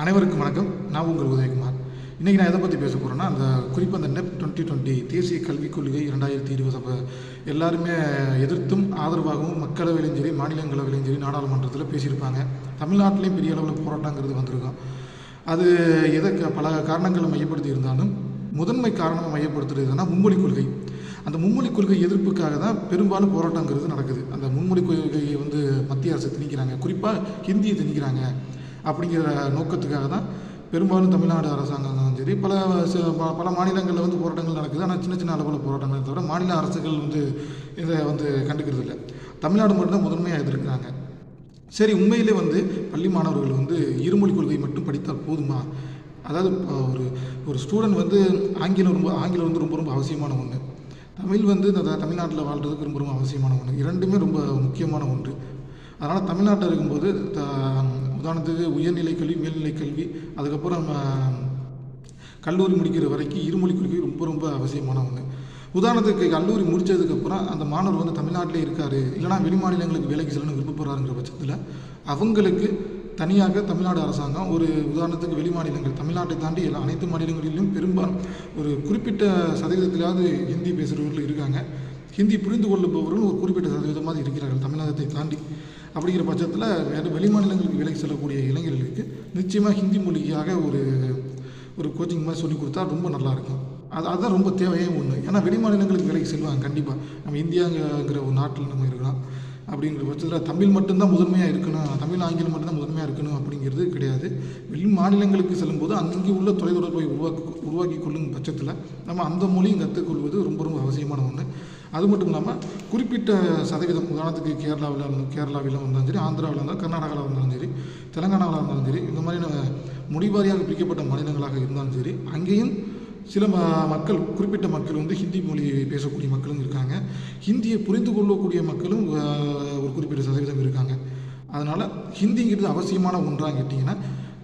அனைவருக்கும் வணக்கம். நான் உங்கள் உதயகுமார். இன்றைக்கி நான் எதை பற்றி பேச போகிறேன்னா, அந்த குறிப்பாக அந்த NEP 2020 தேசிய கல்விக் கொள்கை 2020 அப்போ எல்லாருமே எதிர்த்தும் ஆதரவாகவும் மக்களவையிலும் சரி, மாநிலங்களவையிலும் சரி, நாடாளுமன்றத்தில் பேசியிருப்பாங்க. தமிழ்நாட்டிலையும் பெரிய அளவில் போராட்டங்கிறது வந்திருக்கும். அது பல காரணங்களை மையப்படுத்தி இருந்தாலும் முதன்மை காரணமாக மையப்படுத்துறதுன்னா மும்மொழிக் கொள்கை. அந்த மும்மொழிக் கொள்கை எதிர்ப்புக்காக தான் பெரும்பாலும் போராட்டங்கிறது நடக்குது. அந்த மும்மொழிக் கொள்கையை மத்திய அரசு திணிக்கிறாங்க, குறிப்பாக ஹிந்தியை திணிக்கிறாங்க அப்படிங்கிற நோக்கத்துக்காக தான் பெரும்பாலும் தமிழ்நாடு அரசாங்கம் சரி பல மாநிலங்களில் போராட்டங்கள் நடக்குது. ஆனால் சின்ன சின்ன அளவில் போராட்டங்கள் தவிர மாநில அரசுகள் இதை கண்டுக்கிறது இல்லை. தமிழ்நாடு மட்டும்தான் முதன்மையாக எதிர்க்கிறாங்க. சரி, உண்மையிலே பள்ளி மாணவர்கள் இருமொழி கொள்கை மட்டும் படித்தால் போதுமா? அதாவது ஒரு ஸ்டூடெண்ட் ஆங்கிலம் ரொம்ப ரொம்ப அவசியமான ஒன்று. தமிழ் தமிழ்நாட்டில் வாழ்கிறதுக்கு ரொம்ப ரொம்ப அவசியமான ஒன்று. இரண்டுமே ரொம்ப முக்கியமான ஒன்று. அதனால் தமிழ்நாட்டில் இருக்கும்போது உதாரணத்துக்கு உயர்நிலை கல்வி, மேல்நிலை கல்வி, அதுக்கப்புறம் கல்லூரி முடிக்கிற வரைக்கும் இருமொழி கொள்கை ரொம்ப ரொம்ப அவசியமான ஒன்று. உதாரணத்துக்கு கல்லூரி முடித்ததுக்கப்புறம் அந்த மாணவர் தமிழ்நாட்டிலே இருக்கார், இல்லைனா வெளி மாநிலங்களுக்கு வேலைக்கு செல்லணும் விருப்பப்படுறாருங்கிற பட்சத்தில் அவங்களுக்கு தனியாக தமிழ்நாடு அரசாங்கம் ஒரு உதாரணத்துக்கு வெளி மாநிலங்கள், தமிழ்நாட்டை தாண்டி அனைத்து மாநிலங்களிலும் பெரும்பாலும் ஒரு குறிப்பிட்ட சதவீதத்திலாவது ஹிந்தி பேசுகிறவர்கள் இருக்காங்க. ஹிந்தி புரிந்து கொள்ளுபவர்கள் ஒரு குறிப்பிட்ட சதவீதமாக இருக்கிறார்கள் தமிழகத்தை தாண்டி. அப்படிங்கிற பட்சத்தில் வெளி மாநிலங்களுக்கு வேலைக்கு செல்லக்கூடிய இளைஞர்களுக்கு நிச்சயமாக ஹிந்தி மொழியாக ஒரு கோச்சிங் மாதிரி சொல்லிக் கொடுத்தா ரொம்ப நல்லாயிருக்கும். அதுதான் ரொம்ப தேவையே ஒன்று. ஏன்னா வெளி மாநிலங்களுக்கு வேலைக்கு செல்வாங்க கண்டிப்பாக. நம்ம இந்தியாங்கிற ஒரு நாட்டில் நம்ம இருக்கலாம். அப்படிங்கிற பட்சத்தில் தமிழ் மட்டும்தான் முதன்மையாக இருக்கணும், தமிழ் ஆங்கிலம் மட்டும்தான் முதன்மையாக இருக்கணும் அப்படிங்கிறது கிடையாது. வெளி மாநிலங்களுக்கு செல்லும்போது அங்கே உள்ள தொலைத்தொடர்பை உருவாக்கி கொள்ளும் பட்சத்தில் நம்ம அந்த மொழியும் கற்றுக்கொள்வது ரொம்ப ரொம்ப அவசியமான ஒன்று. அது மட்டும் இல்லாமல் குறிப்பிட்ட சதவீதம், உதாரணத்துக்கு கேரளாவில் இருந்தாலும் சரி, ஆந்திராவில் இருந்தாலும், கர்நாடகாவில் இருந்தாலும் சரி, தெலுங்கானாவில் இருந்தாலும் சரி, இந்த மாதிரி மொழிவாரியாக பிரிக்கப்பட்ட மாநிலங்களாக இருந்தாலும் சரி, அங்கேயும் சில மக்கள், குறிப்பிட்ட மக்கள் ஹிந்தி மொழி பேசக்கூடிய மக்களும் இருக்காங்க. ஹிந்தியை புரிந்து கொள்ளக்கூடிய மக்களும் ஒரு குறிப்பிட்ட சதவீதம் இருக்காங்க. அதனால் ஹிந்திங்கிறது அவசியமான ஒன்றாக கேட்டிங்கன்னா,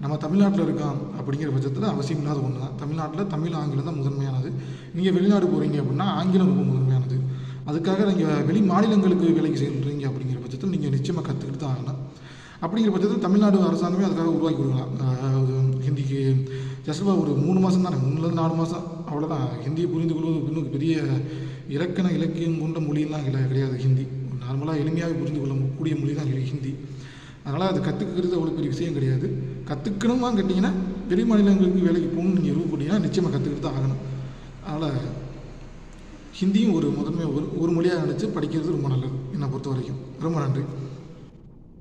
நம்ம தமிழ்நாட்டில் இருக்கோம் அப்படிங்கிற பட்சத்தில் அவசியம் இல்லாத ஒன்று தான். தமிழ்நாட்டில் தமிழ், ஆங்கிலம் தான் முதன்மையானது. நீங்கள் வெளிநாடு போகிறீங்க அப்படின்னா ஆங்கிலம் ரொம்ப முதன்மையானது. அதுக்காக நீங்கள் வெளி மாநிலங்களுக்கு வேலைக்கு செல்கிறீங்க அப்படிங்கிற பட்சத்தில் நீங்கள் நிச்சயமாக கற்றுக்கிட்டு தான் ஆகணும். அப்படிங்கிற பட்சத்தில் தமிழ்நாடு அரசாங்கமே அதுக்காக உருவாக்கி கொடுக்கலாம். ஹிந்திக்கு ஜஸ்ட் ஒரு 3 மாதம் தானே, 3லேருந்து 4 மாதம், அவ்வளோதான். ஹிந்தியை புரிந்து கொள்வது இன்னும் பெரிய இலக்கியம் கொண்ட மொழியெல்லாம் கிடையாது. ஹிந்தி நார்மலாக எளிமையாக புரிந்து கொள்ளக்கூடிய மொழி தான் ஹிந்தி. அதனால் அது கற்றுக்கிறது அவ்வளோ பெரிய விஷயம் கிடையாது. கற்றுக்கணுமா கேட்டிங்கன்னா வெளி மாநிலங்களுக்கு வேலைக்கு போகணும்னு நீங்கள் விருப்பப்பட்டீங்கன்னா நிச்சயமாக கற்றுக்கிட்டு தான் ஆகணும். அதனால் ஹிந்தியும் ஒரு முதன்மை ஒரு மொழியாக நினச்சி படிக்கிறது ரொம்ப நல்லது என்னை பொறுத்த வரைக்கும். ரொம்ப நன்றி.